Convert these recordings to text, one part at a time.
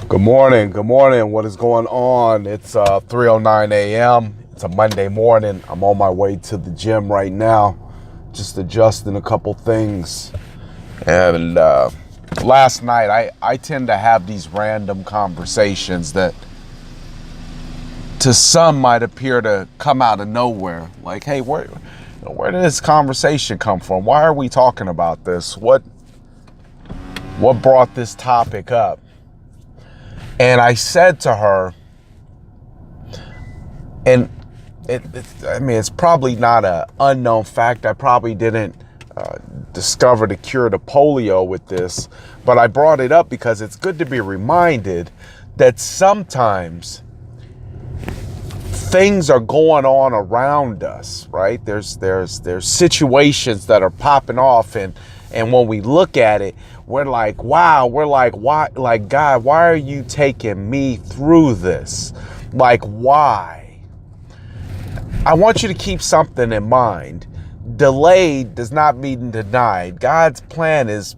Good morning. Good morning. What is going on? It's 3:09 a.m. It's a Monday morning. I'm on my way to the gym right now, just adjusting a couple things. And last night, I tend to have these random conversations that to some might appear to come out of nowhere. Like, hey, where did this conversation come from? Why are we talking about this? What brought this topic up? And I said to her, and it's probably not an unknown fact. I probably didn't discover the cure to polio with this, but I brought it up because it's good to be reminded that sometimes things are going on around us, right? There's situations that are popping off, and when we look at it, we're like, wow, why, like, God, why are you taking me through this? Like, why? I want you to keep something in mind. Delayed does not mean denied. God's plan it's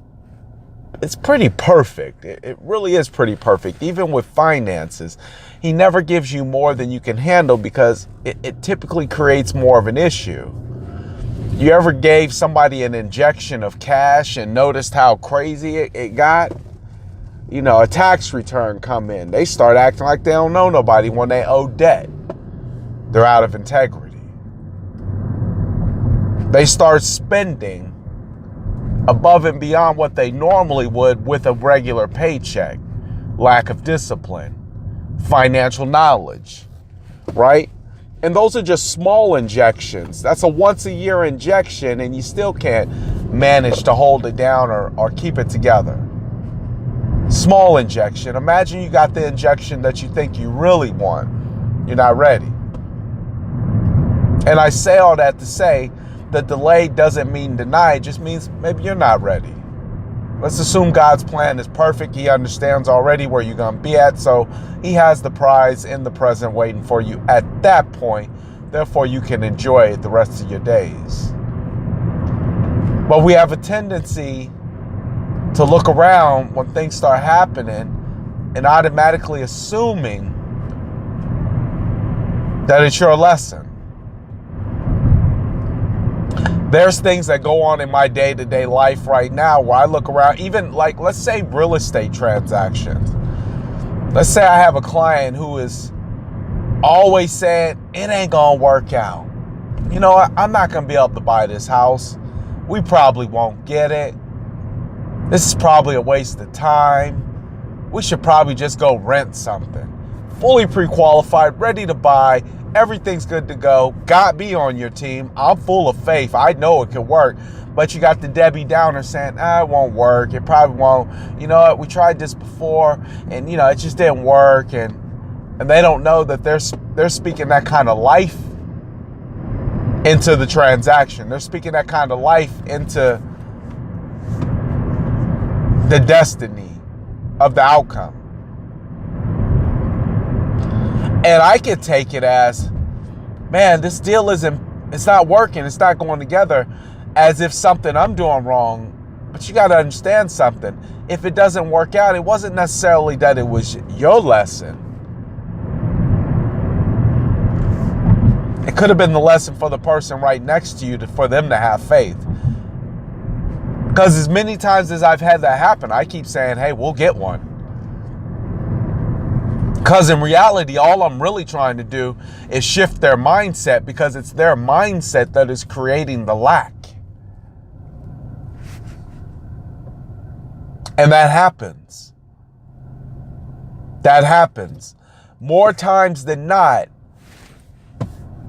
pretty perfect. It really is pretty perfect. Even with finances, He never gives you more than you can handle because it typically creates more of an issue. You ever gave somebody an injection of cash and noticed how crazy it got? You know, a tax return come in. They start acting like they don't know nobody when they owe debt. They're out of integrity. They start spending above and beyond what they normally would with a regular paycheck. Lack of discipline, financial knowledge, right? And those are just small injections. That's a once a year injection, and you still can't manage to hold it down or keep it together. Small injection. Imagine you got the injection that you think you really want. You're not ready. And I say all that to say that delayed doesn't mean denied. It just means maybe you're not ready. Let's assume God's plan is perfect. He understands already where you're going to be at. So He has the prize in the present waiting for you at that point. Therefore, you can enjoy it the rest of your days. But we have a tendency to look around when things start happening and automatically assuming that it's your lesson. There's things that go on in my day-to-day life right now where I look around, even like, let's say real estate transactions. Let's say I have a client who is always saying, it ain't gonna work out. You know what? I'm not gonna be able to buy this house. We probably won't get it. This is probably a waste of time. We should probably just go rent something. Fully pre-qualified, ready to buy. Everything's good to go. Got me on your team. I'm full of faith. I know it can work. But you got the Debbie Downer saying, it won't work. It probably won't. You know what? We tried this before and, it just didn't work. And they don't know that they're speaking that kind of life into the transaction. They're speaking that kind of life into the destiny of the outcome. And I could take it as, man, this deal it's not working. It's not going together, as if something I'm doing wrong. But you got to understand something. If it doesn't work out, it wasn't necessarily that it was your lesson. It could have been the lesson for the person right next to you for them to have faith. Because as many times as I've had that happen, I keep saying, hey, we'll get one. Because in reality, all I'm really trying to do is shift their mindset, because it's their mindset that is creating the lack. And that happens. That happens. More times than not,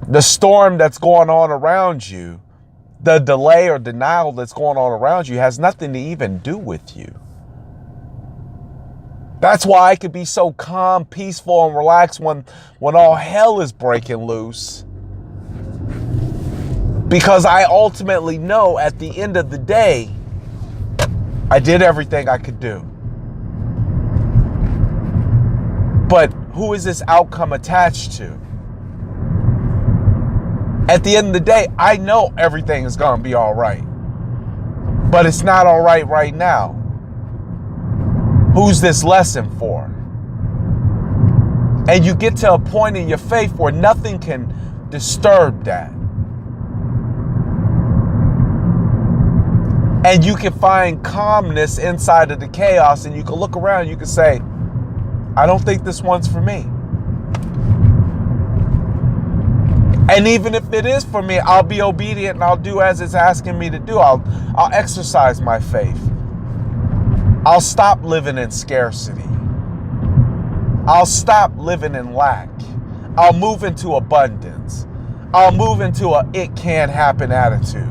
the storm that's going on around you, the delay or denial that's going on around you has nothing to even do with you. That's why I could be so calm, peaceful, and relaxed when all hell is breaking loose. Because I ultimately know at the end of the day, I did everything I could do. But who is this outcome attached to? At the end of the day, I know everything is going to be all right. But it's not all right now. Who's this lesson for? And you get to a point in your faith where nothing can disturb that. And you can find calmness inside of the chaos, and you can look around and you can say, I don't think this one's for me. And even if it is for me, I'll be obedient and I'll do as it's asking me to do. I'll exercise my faith. I'll stop living in scarcity. I'll stop living in lack. I'll move into abundance. I'll move into a it can happen attitude.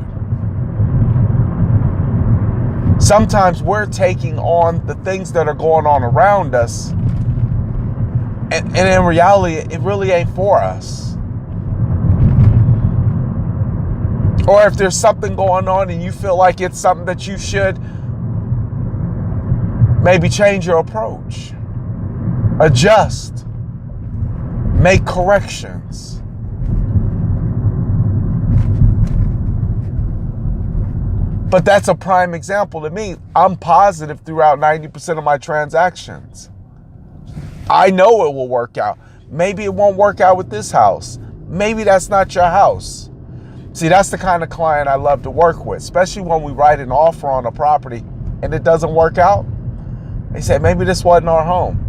Sometimes we're taking on the things that are going on around us, and in reality, it really ain't for us. Or if there's something going on and you feel like it's something that you should, maybe change your approach, adjust, make corrections. But that's a prime example to me. I'm positive throughout 90% of my transactions. I know it will work out. Maybe it won't work out with this house. Maybe that's not your house. See, that's the kind of client I love to work with, especially when we write an offer on a property and it doesn't work out. They say, maybe this wasn't our home.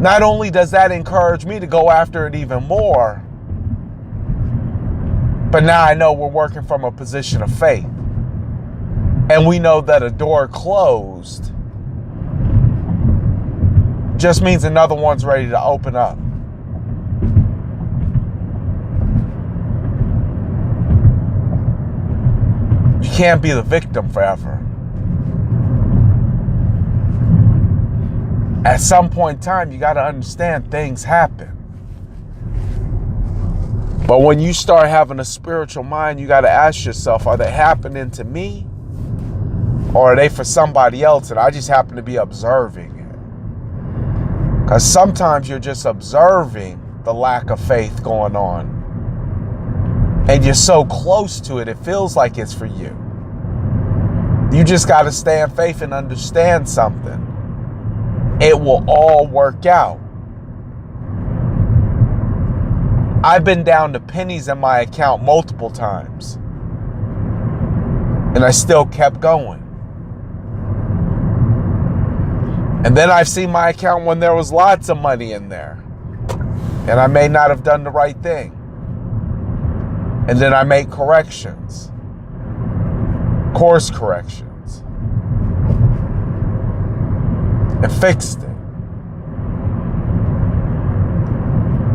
Not only does that encourage me to go after it even more, but now I know we're working from a position of faith. And we know that a door closed just means another one's ready to open up. You can't be the victim forever. At some point in time, you got to understand things happen. But when you start having a spiritual mind, you got to ask yourself, are they happening to me? Or are they for somebody else and I just happen to be observing it? Because sometimes you're just observing the lack of faith going on. And you're so close to it, it feels like it's for you. You just got to stay in faith and understand something. It will all work out. I've been down to pennies in my account multiple times. And I still kept going. And then I've seen my account when there was lots of money in there. And I may not have done the right thing. And then I made corrections. Course corrections. And fixed it.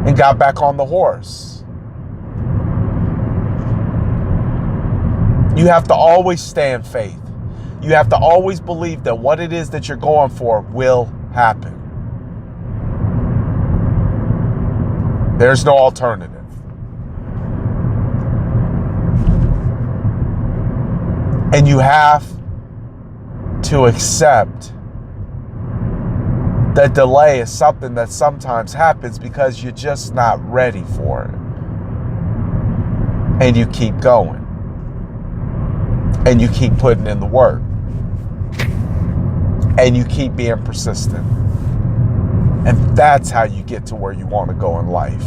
And got back on the horse. You have to always stay in faith. You have to always believe that what it is that you're going for will happen. There's no alternative. And you have to accept that delay is something that sometimes happens because you're just not ready for it. And you keep going. And you keep putting in the work. And you keep being persistent. And that's how you get to where you want to go in life.